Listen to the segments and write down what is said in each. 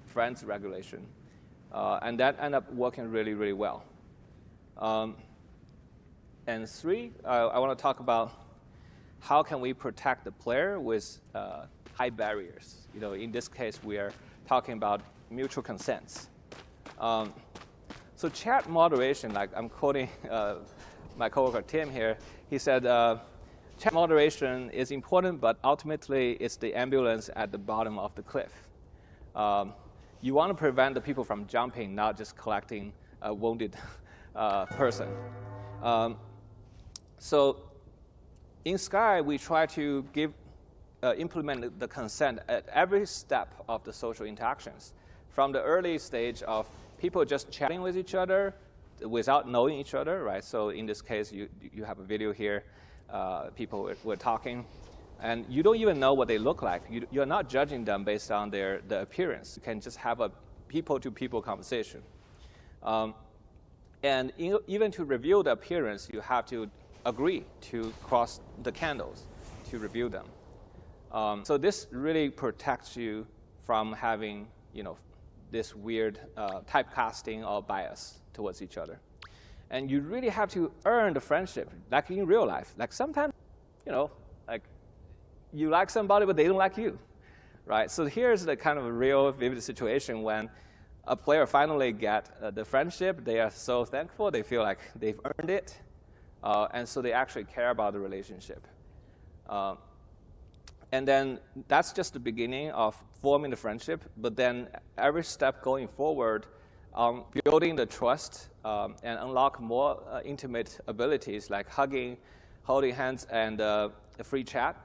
Friends regulation. And that ended up working really, really well. And three, I want to talk about how can we protect the player with high barriers. In this case, we are talking about mutual consents. So chat moderation, like I'm quoting my coworker Tim here, he said, chat moderation is important, but ultimately it's the ambulance at the bottom of the cliff. You want to prevent the people from jumping, not just collecting a wounded person. So in Sky, we try to implement the consent at every step of the social interactions, from the early stage of people just chatting with each other without knowing each other, right? So in this case, you have a video here. People were talking. And you don't even know what they look like. You're not judging them based on the appearance. You can just have a people-to-people conversation. And even to review the appearance, you have to agree to cross the candles to review them. So this really protects you from having this weird typecasting or bias towards each other. And you really have to earn the friendship, like in real life. Like sometimes, like you like somebody, but they don't like you, right? So here's the kind of real vivid situation when a player finally get the friendship. They are so thankful. They feel like they've earned it. And so they actually care about the relationship. And then that's just the beginning of forming the friendship. But then every step going forward, building the trust and unlock more intimate abilities like hugging, holding hands, and a free chat.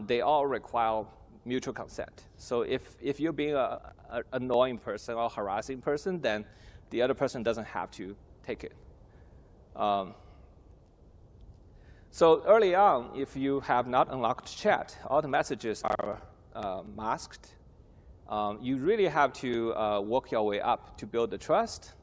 They all require mutual consent. So if you're being an annoying person or harassing person, then the other person doesn't have to take it. So early on, if you have not unlocked chat, all the messages are masked. You really have to work your way up to build the trust,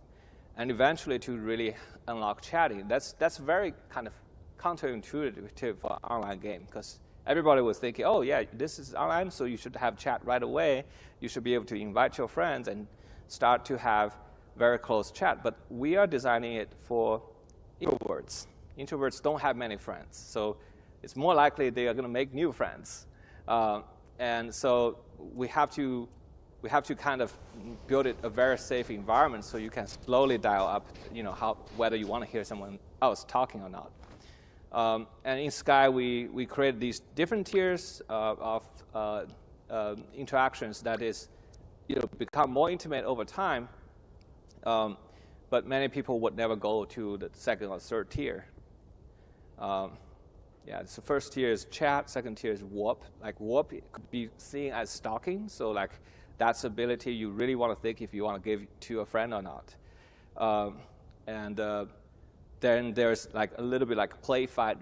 and eventually to really unlock chatting. That's very kind of counterintuitive for an online game, because everybody was thinking, oh, yeah, this is online, so you should have chat right away. You should be able to invite your friends and start to have very close chat. But we are designing it for introverts. Introverts don't have many friends, so it's more likely they are going to make new friends. And so we have to kind of build it a very safe environment so you can slowly dial up, whether you want to hear someone else talking or not. And in Sky, we created these different tiers of interactions that is, become more intimate over time. But many people would never go to the second or third tier. Yeah, so first tier is chat, second tier is warp. Like warp could be seen as stalking, so like that's ability you really want to think if you want to give to a friend or not. Then there's like a little bit like play fight,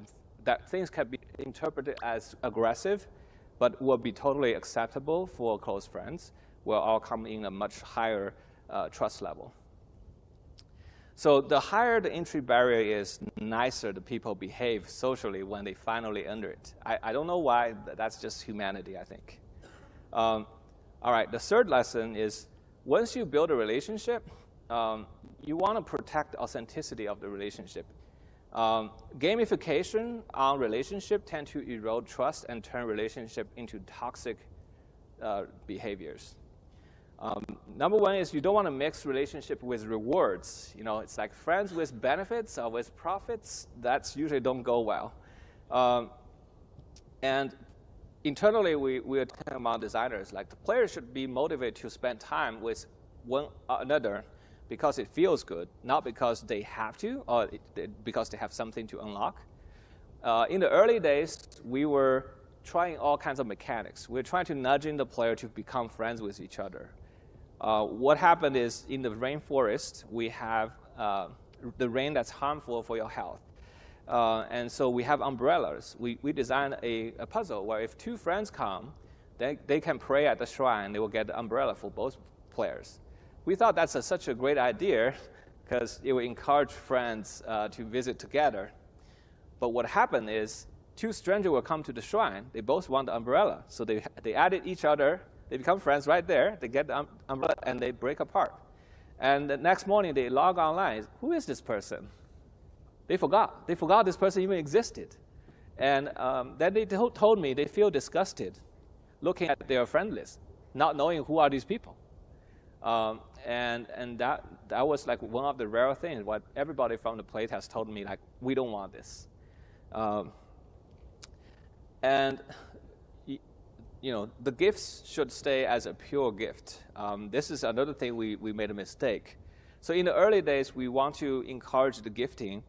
that things can be interpreted as aggressive, but will be totally acceptable for close friends. Will all come in a much higher trust level. So the higher the entry barrier is, the nicer the people behave socially when they finally enter it. I don't know why, that's just humanity, I think. All right, the third lesson is once you build a relationship, you want to protect the authenticity of the relationship. Gamification on relationship tend to erode trust and turn relationship into toxic behaviors. Number one is you don't want to mix relationship with rewards. It's like friends with benefits or with profits. That's usually don't go well. And internally, we are talking about designers. Like the players should be motivated to spend time with one another because it feels good, not because they have to or because they have something to unlock. In the early days, we were trying all kinds of mechanics. We're trying to nudging the player to become friends with each other. What happened is in the rainforest, we have the rain that's harmful for your health. And so we have umbrellas. We designed a puzzle where if two friends come, they can pray at the shrine. They will get the umbrella for both players. We thought that's such a great idea because it would encourage friends to visit together. But what happened is two strangers will come to the shrine. They both want the umbrella. So they added each other. They become friends right there. They get the umbrella, and they break apart. And the next morning, they log online. Who is this person? They forgot. They forgot this person even existed. And then they told me they feel disgusted looking at their friend list, not knowing who are these people. And that was like one of the rare things. What everybody from the playtest told me, like, we don't want this. And you know, the gifts should stay as a pure gift. This is another thing we made a mistake. So in the early days, we want to encourage the gifting.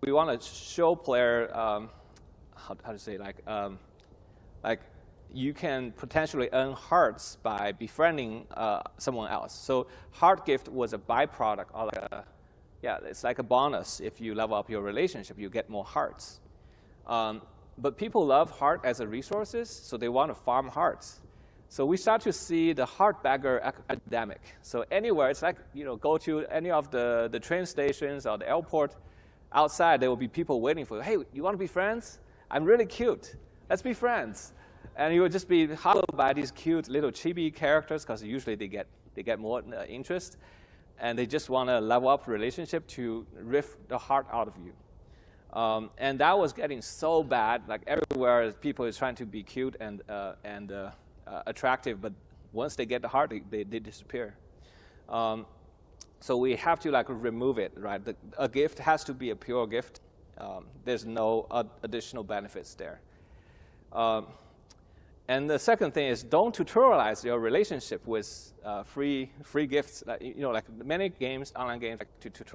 We want to show player how to say, like you can potentially earn hearts by befriending someone else. So heart gift was a byproduct, or like it's like a bonus. If you level up your relationship, you get more hearts. But people love heart as a resources, so they want to farm hearts. So we start to see the heart bagger epidemic. So anywhere, it's like, you know, go to any of the train stations or the airport. Outside, there will be people waiting for you. Hey, you want to be friends? I'm really cute. Let's be friends. And you will just be hustled by these cute little chibi characters, because usually they get more interest, and they just want to level up relationship to riff the heart out of you. And that was getting so bad, like everywhere people is trying to be cute and attractive, but once they get the heart, they disappear. So we have to like remove it, right? A gift has to be a pure gift. There's no additional benefits there. And the second thing is, don't tutorialize your relationship with free gifts. You know, like many games, online games, like to tutorial